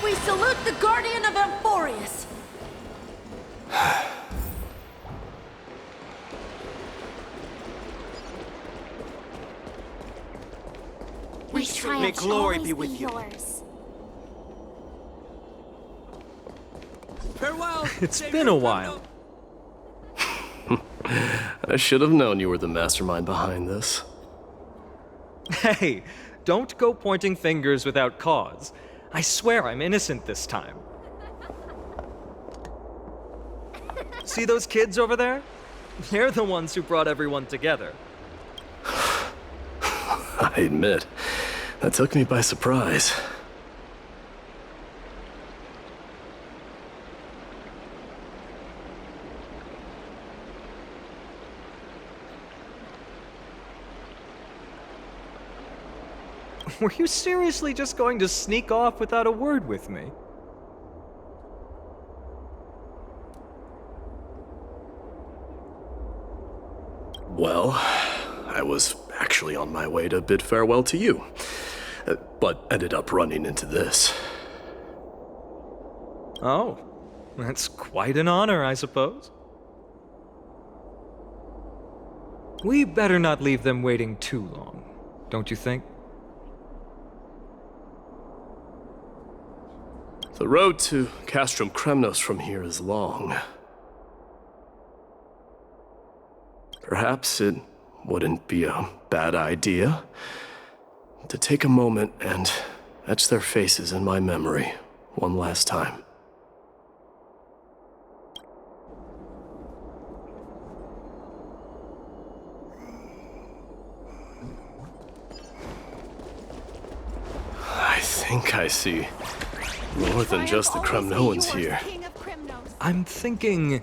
We salute the Guardian of Amphorius! May glory be with you. Yours. Farewell! It's been a while. I should have known you were the mastermind behind this. Hey, don't go pointing fingers without cause. I swear I'm innocent this time. See those kids over there? They're the ones who brought everyone together. I admit, that took me by surprise. Were you seriously just going to sneak off without a word with me? Well, I was actually on my way to bid farewell to you, but ended up running into this. Oh, that's quite an honor, I suppose. We better not leave them waiting too long, don't you think? The road to Castrum Kremnos from here is long. Perhaps it wouldn't be a bad idea to take a moment and etch their faces in my memory one last time. I think I see more than just the Kremnoans here. I'm thinking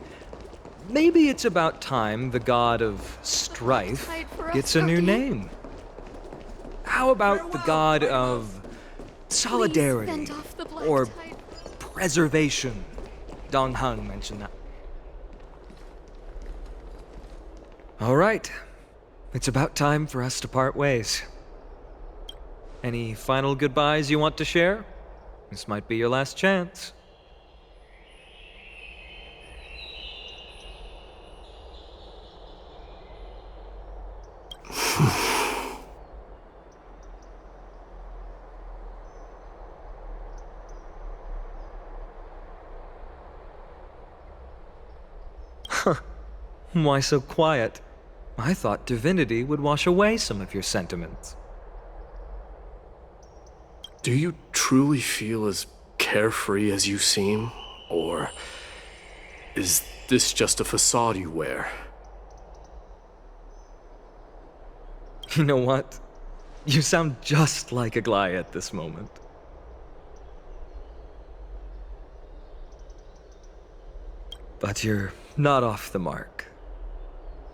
maybe it's about time the god of strife gets a new name. How about the god of solidarity or preservation? Dong Hung mentioned that. All right, it's about time for us to part ways. Any final goodbyes you want to share? This might be your last chance. Why so quiet? I thought divinity would wash away some of your sentiments. Do you truly feel as carefree as you seem? Or is this just a facade you wear? You know what? You sound just like Aglaia at this moment. But you're not off the mark.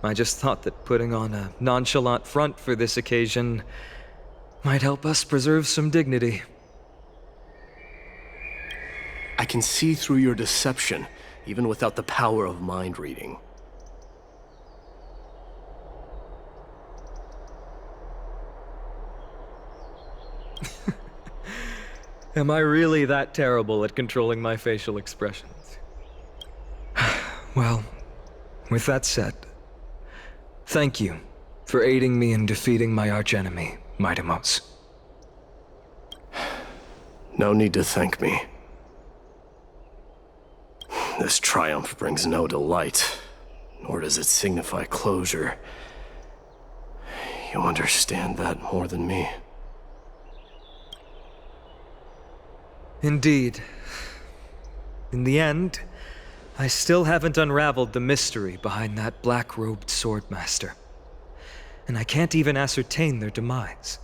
I just thought that putting on a nonchalant front for this occasion might help us preserve some dignity. I can see through your deception, even without the power of mind reading. Am I really that terrible at controlling my facial expressions? Well, with that said, thank you for aiding me in defeating my archenemy, Mydei. No need to thank me. This triumph brings no delight, nor does it signify closure. You understand that more than me. Indeed. In the end, I still haven't unraveled the mystery behind that black-robed swordmaster. And I can't even ascertain their demise.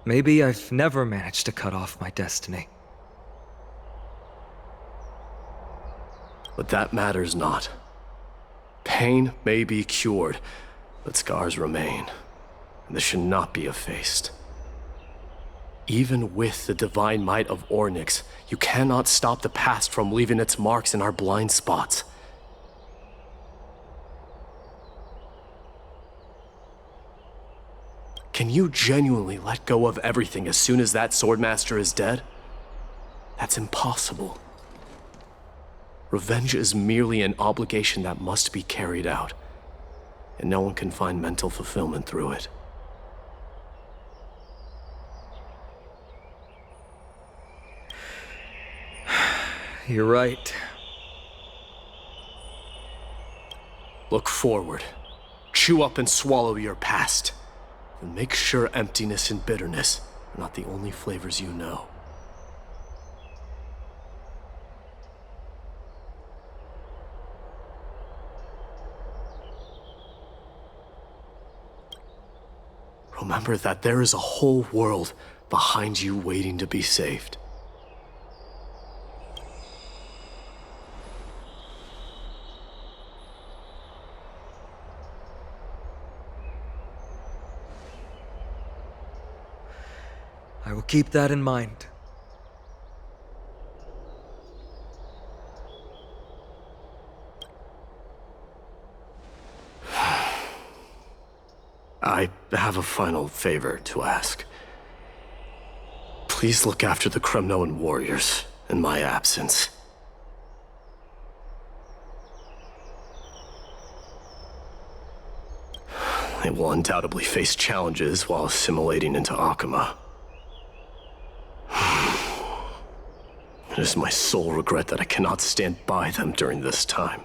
Maybe I've never managed to cut off my destiny. But that matters not. Pain may be cured, but scars remain. And this should not be effaced. Even with the divine might of Ornyx, you cannot stop the past from leaving its marks in our blind spots. Can you genuinely let go of everything as soon as that Swordmaster is dead? That's impossible. Revenge is merely an obligation that must be carried out, and no one can find mental fulfillment through it. You're right. Look forward. Chew up and swallow your past. And make sure emptiness and bitterness are not the only flavors you know. Remember that there is a whole world behind you waiting to be saved. I will keep that in mind. I have a final favor to ask. Please look after the Kremnoan warriors in my absence. They will undoubtedly face challenges while assimilating into Akama. It is my sole regret that I cannot stand by them during this time.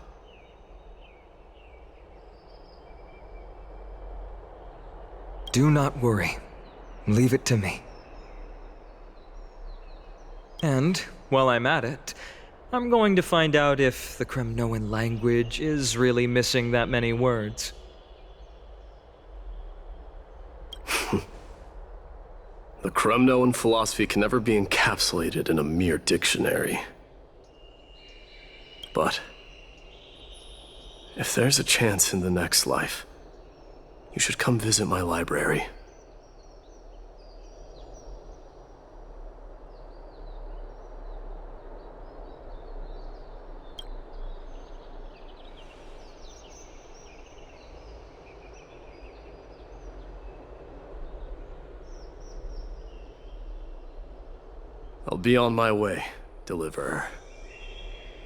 Do not worry. Leave it to me. And, while I'm at it, I'm going to find out if the Kremnoan language is really missing that many words. The Kremnoan philosophy can never be encapsulated in a mere dictionary. But if there's a chance in the next life, you should come visit my library. I'll be on my way, Deliverer.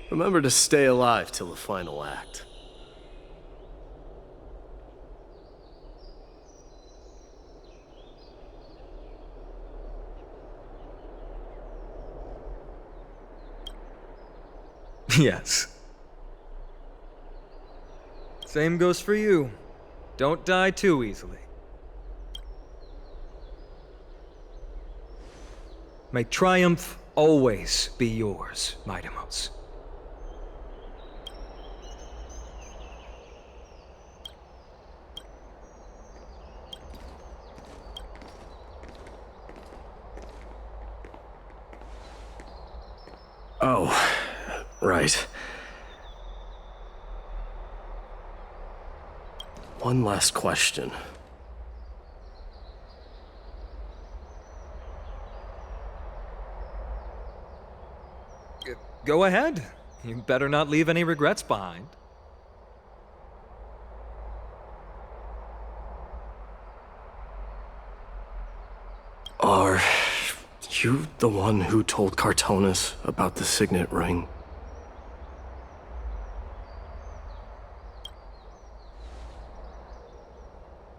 Remember to stay alive till the final act. Yes. Same goes for you. Don't die too easily. May triumph always be yours, Mydei. Oh, right. One last question. Go ahead. You better not leave any regrets behind. Are you the one who told Cartonis about the signet ring?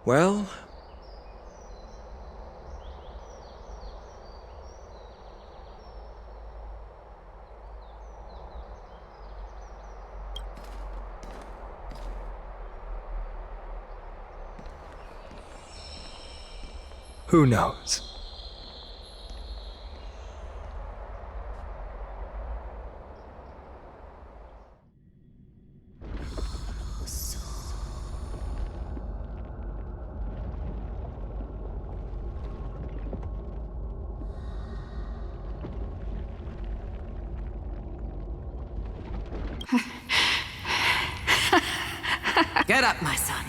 Well, who knows? Get up, my son.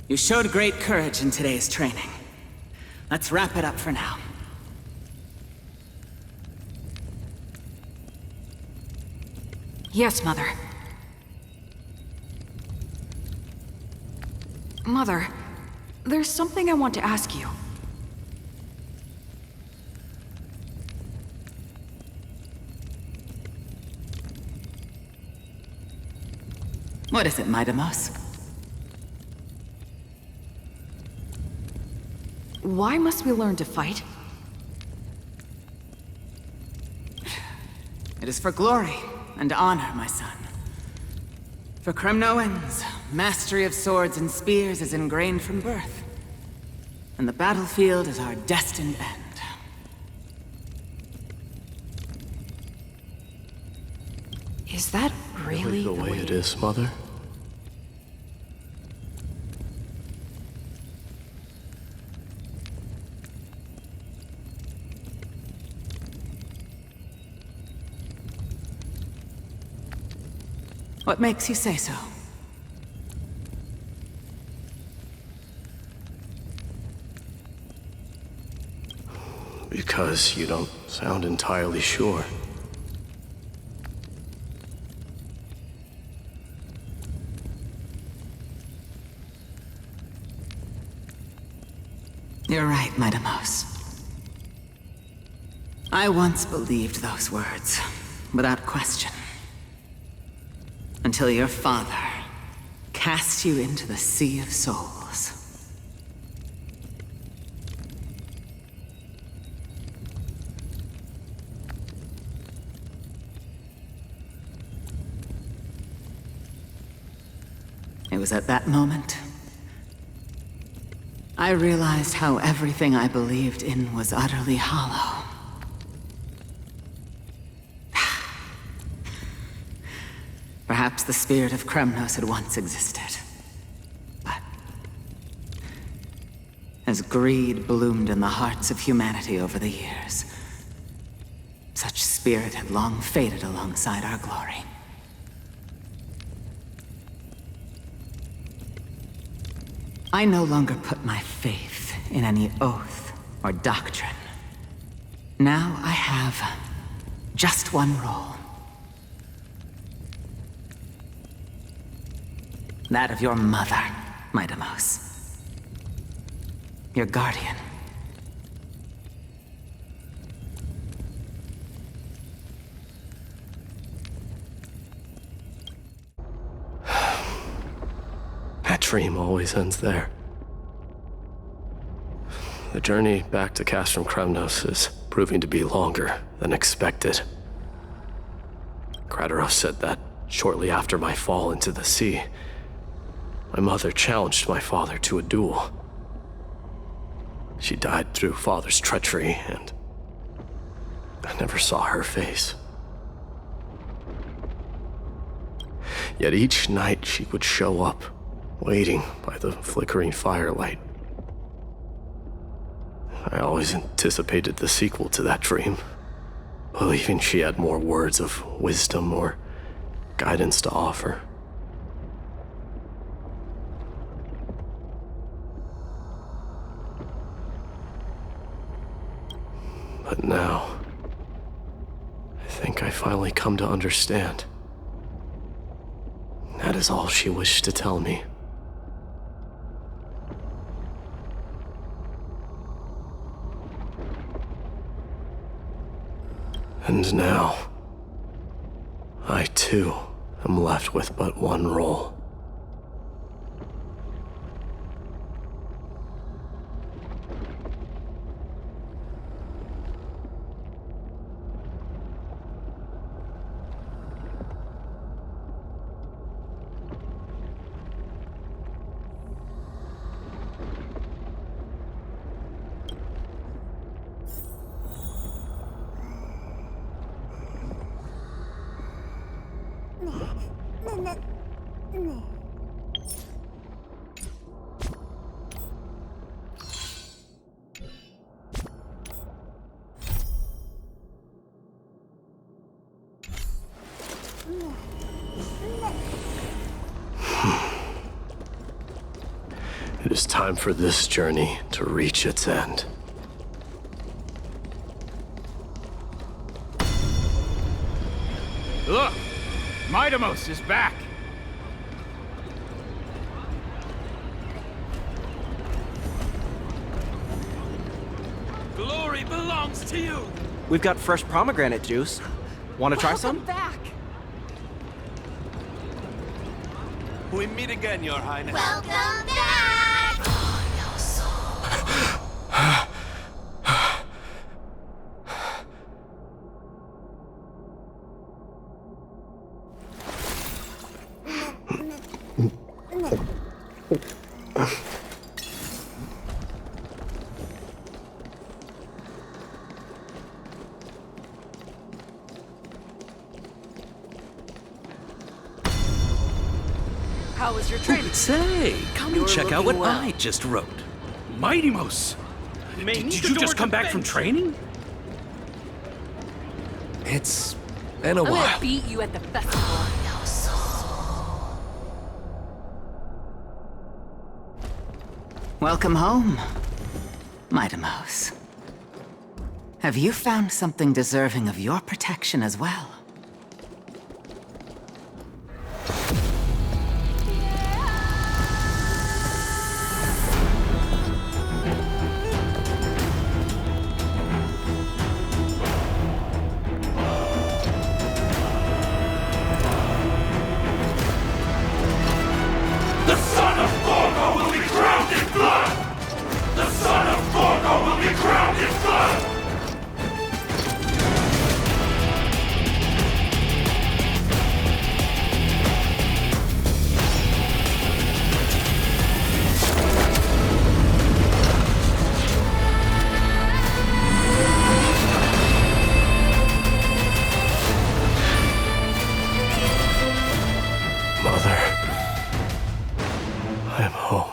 You showed great courage in today's training. Let's wrap it up for now. Yes, Mother. Mother, there's something I want to ask you. What is it, Mydei? Why must we learn to fight? It is for glory and honor, my son. For Kremnoans, mastery of swords and spears is ingrained from birth. And the battlefield is our destined end. Is that really the way it is, Mother? What makes you say so? Because you don't sound entirely sure. You're right, Mydei. I once believed those words, without question. Until your father cast you into the Sea of Souls. It was at that moment I realized how everything I believed in was utterly hollow. Perhaps the spirit of Kremnos had once existed. But as greed bloomed in the hearts of humanity over the years, such spirit had long faded alongside our glory. I no longer put my faith in any oath or doctrine. Now I have just one role. That of your mother, Mydei. Your guardian. That dream always ends there. The journey back to Castrum Kremnos is proving to be longer than expected. Kratoros said that shortly after my fall into the sea, my mother challenged my father to a duel. She died through father's treachery, and I never saw her face. Yet each night she would show up, waiting by the flickering firelight. I always anticipated the sequel to that dream, believing she had more words of wisdom or guidance to offer. But now, I think I finally come to understand. That is all she wished to tell me. And now, I too am left with but one role. It is time for this journey to reach its end. Look! Mydei is back! belongs to you! We've got fresh pomegranate juice. Want to try some? Back! We meet again, Your Highness. Welcome back! How was your training? Say, come and check out what looking well. I just wrote. Mydei! Did you just come back from training? It's been a I'm while. gonna beat you at the festival. Welcome home, Mydei. Have you found something deserving of your protection as well? The son of Gorgo will be crowned in blood! The son of Gorgo will be crowned in blood! Mother. I'm home.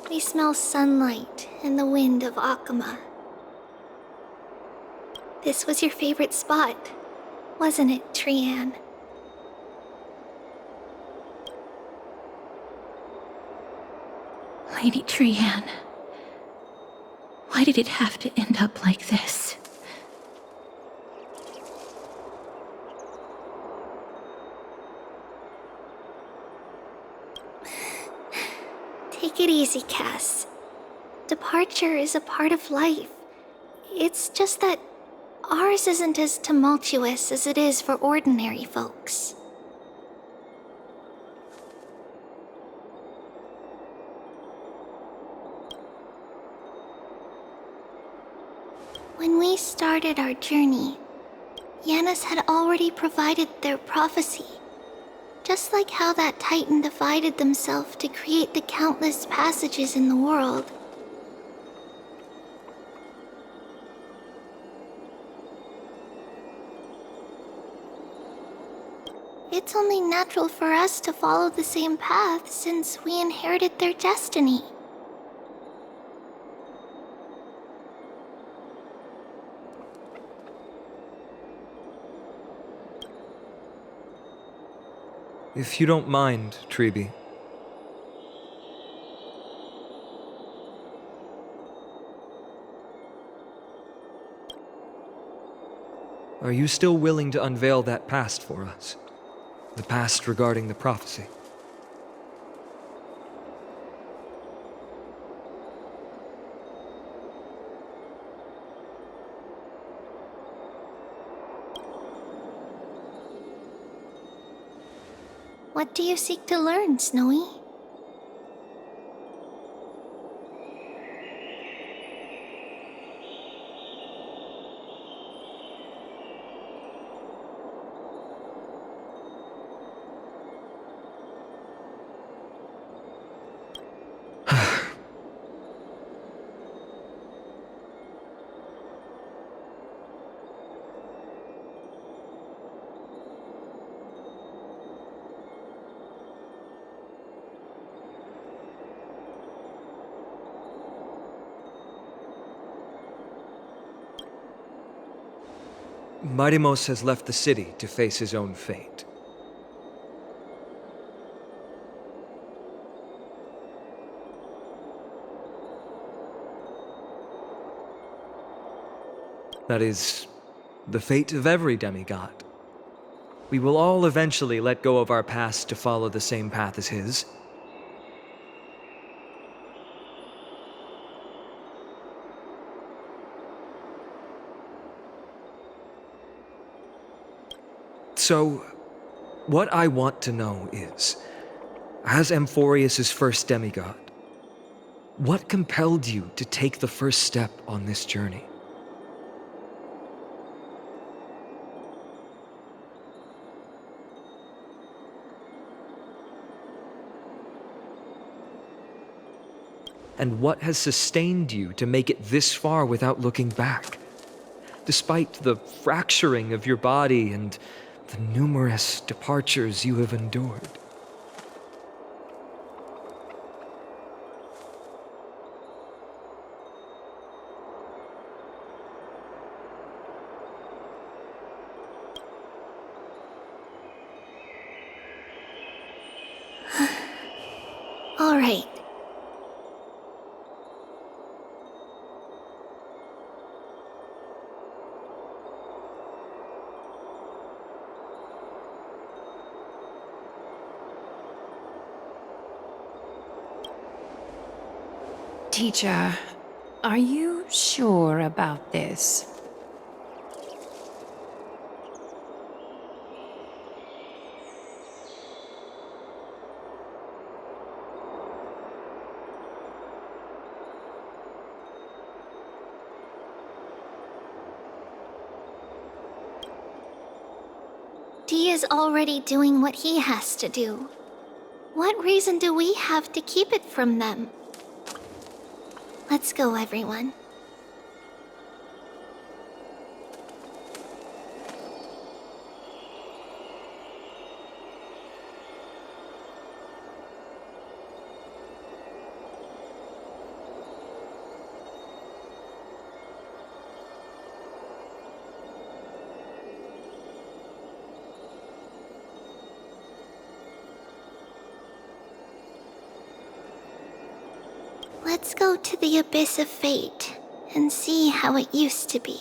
We smell sunlight and the wind of Akama. This was your favorite spot, wasn't it, Trian? Lady Trian, why did it have to end up like this? Take it easy, Cass. Departure is a part of life. It's just that ours isn't as tumultuous as it is for ordinary folks. When we started our journey, Yanis had already provided their prophecy. Just like how that Titan divided themselves to create the countless passages in the world. It's only natural for us to follow the same path since we inherited their destiny. If you don't mind, Treeby. Are you still willing to unveil that past for us? The past regarding the prophecy? What do you seek to learn, Snowy? Mydei has left the city to face his own fate. That is the fate of every demigod. We will all eventually let go of our past to follow the same path as his. So, what I want to know is, as Amphorius' first demigod, what compelled you to take the first step on this journey? And what has sustained you to make it this far without looking back? Despite the fracturing of your body and the numerous departures you have endured. All right. Teacher, are you sure about this? D is already doing what he has to do. What reason do we have to keep it from them? Let's go, everyone. Let's go to the Abyss of Fate and see how it used to be.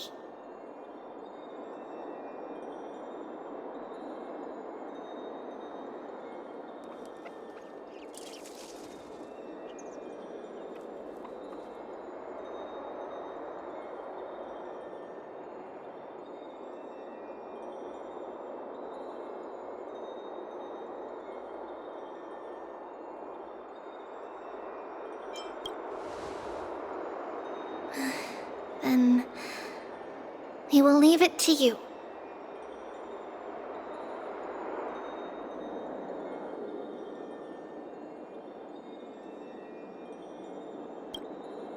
Then we will leave it to you.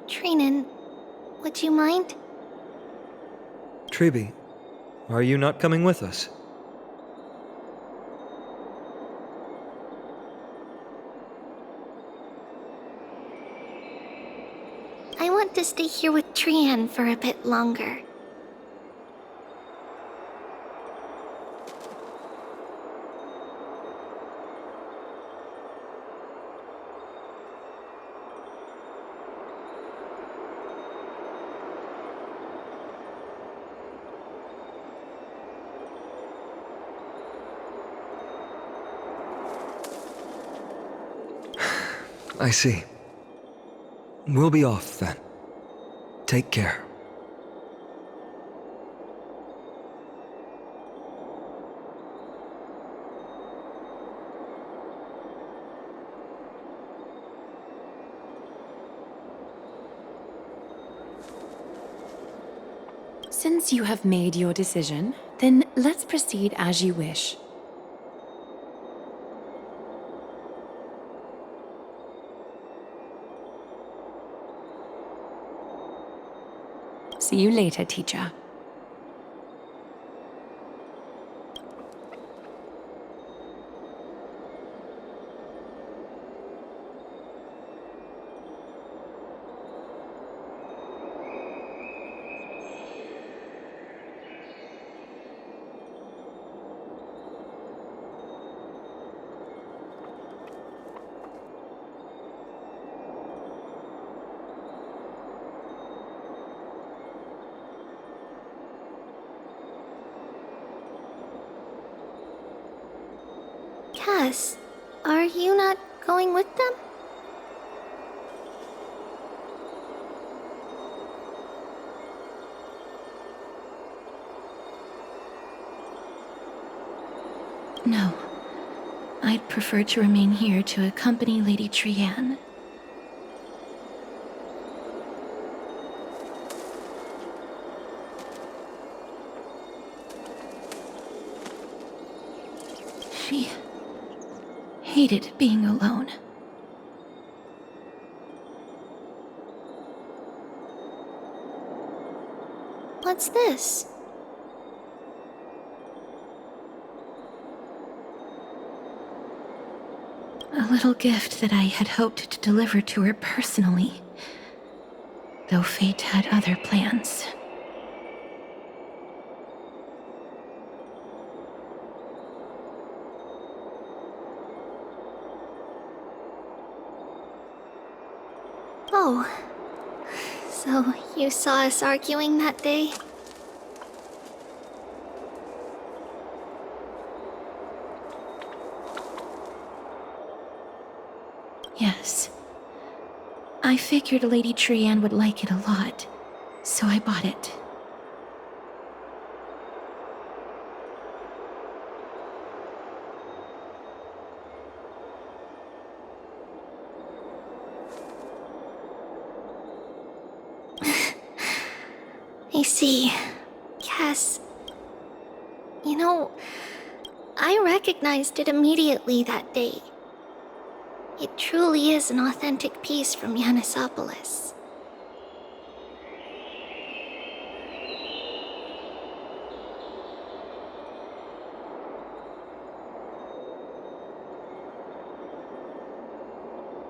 Trinan, would you mind? Tribi, are you not coming with us? I want to stay here with Trian for a bit longer. I see. We'll be off then. Take care. Since you have made your decision, then let's proceed as you wish. See you later, teacher. Cass, are you not going with them? No. I'd prefer to remain here to accompany Lady Trianne. She hated being alone. What's this? A little gift that I had hoped to deliver to her personally, though fate had other plans. Oh, so you saw us arguing that day? Yes. I figured Lady Trianne would like it a lot, so I bought it. I see. Cass, you know, I recognized it immediately that day. It truly is an authentic piece from Yanisopolis.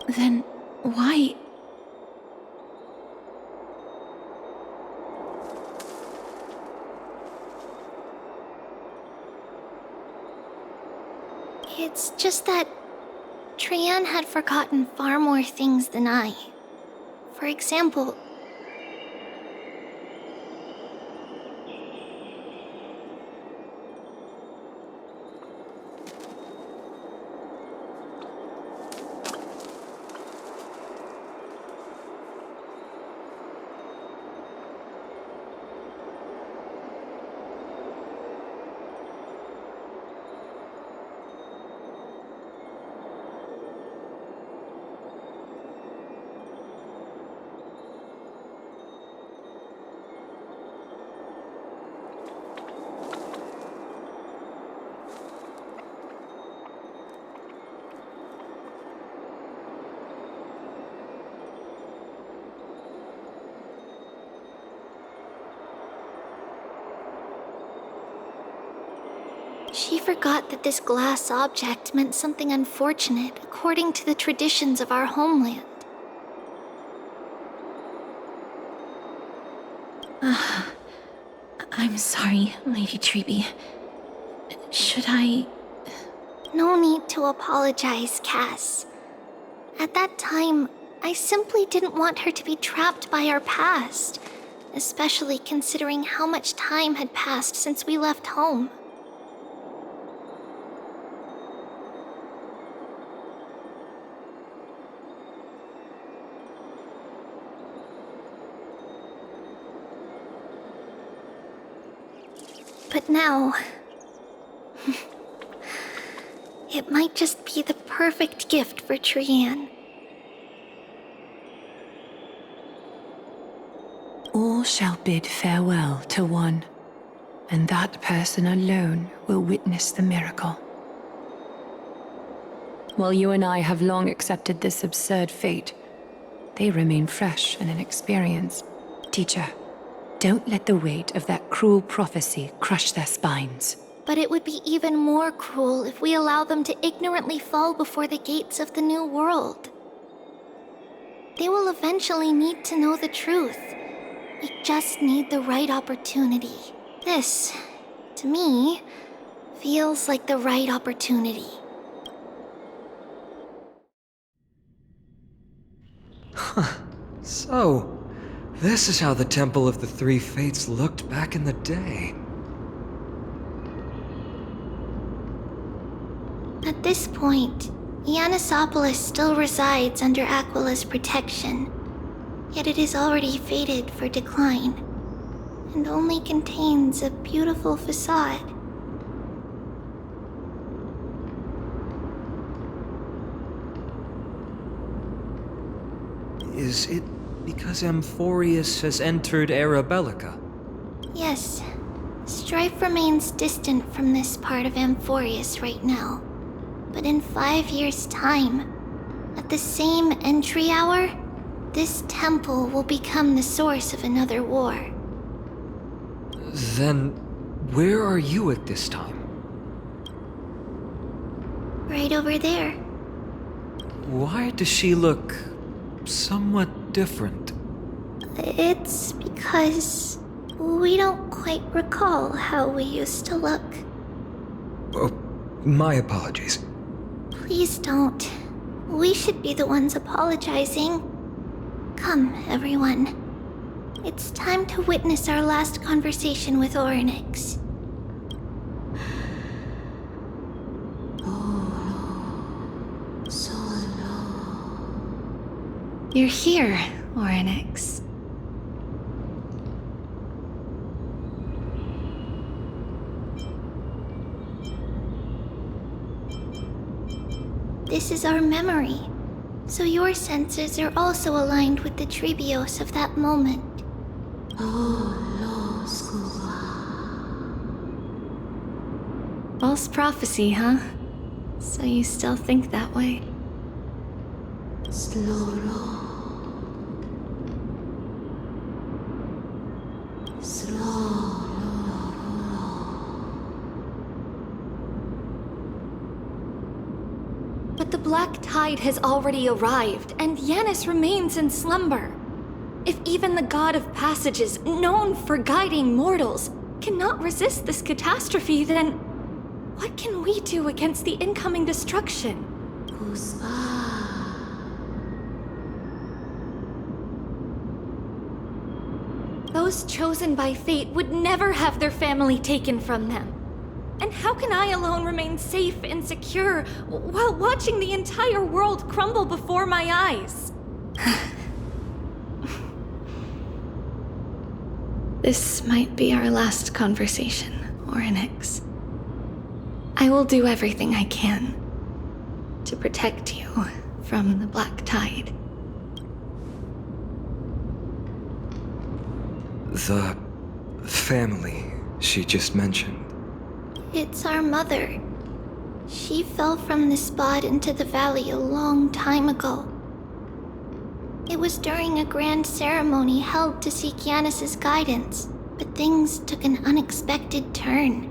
Then why? It's just that Trianne had forgotten far more things than I. For example, she forgot that this glass object meant something unfortunate according to the traditions of our homeland. I'm sorry, Lady Treby. Should I... No need to apologize, Cass. At that time, I simply didn't want her to be trapped by our past, especially considering how much time had passed since we left home. But now... it might just be the perfect gift for Trianne. All shall bid farewell to one, and that person alone will witness the miracle. While you and I have long accepted this absurd fate, they remain fresh and inexperienced. Teacher, don't let the weight of that cruel prophecy crush their spines. But it would be even more cruel if we allow them to ignorantly fall before the gates of the new world. They will eventually need to know the truth. We just need the right opportunity. This, to me, feels like the right opportunity. So, this is how the Temple of the Three Fates looked back in the day. At this point, Yannisopolis still resides under Aquila's protection, yet it is already fated for decline, and only contains a beautiful facade. Is it because Amphorius has entered Era Bellica? Yes, strife remains distant from this part of Amphorius right now. But in 5 years' time, at the same entry hour, this temple will become the source of another war. Then, where are you at this time? Right over there. Why does she look somewhat different? It's because we don't quite recall how we used to look. Oh, my apologies. Please don't. We should be the ones apologizing. Come, everyone. It's time to witness our last conversation with Orynyx. You're here, Orynyx. This is our memory, so your senses are also aligned with the Trebios of that moment. False prophecy, huh? So you still think that way? But the black tide has already arrived, and Yanis remains in slumber. If even the god of passages, known for guiding mortals, cannot resist this catastrophe, then what can we do against the incoming destruction? Those chosen by fate would never have their family taken from them. And how can I alone remain safe and secure while watching the entire world crumble before my eyes? This might be our last conversation, Orynyx. I will do everything I can to protect you from the black tide. The family she just mentioned. It's our mother. She fell from the spot into the valley a long time ago. It was during a grand ceremony held to seek Yanis's guidance, but things took an unexpected turn.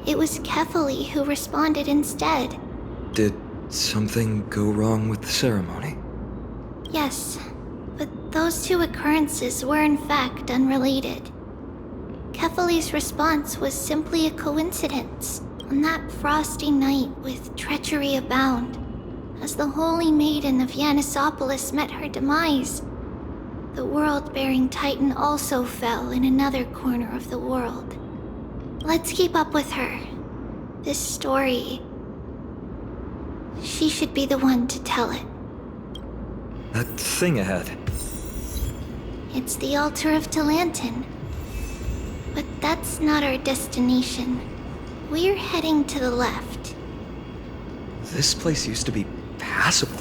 It was Kefali who responded instead. Did something go wrong with the ceremony? Yes, but those two occurrences were in fact unrelated. Kefali's response was simply a coincidence on that frosty night with treachery abound. As the Holy Maiden of Yannisopolis met her demise, the world-bearing Titan also fell in another corner of the world. Let's keep up with her. This story, she should be the one to tell it. That thing ahead. It's the altar of Talantin. But that's not our destination. We're heading to the left. This place used to be passable.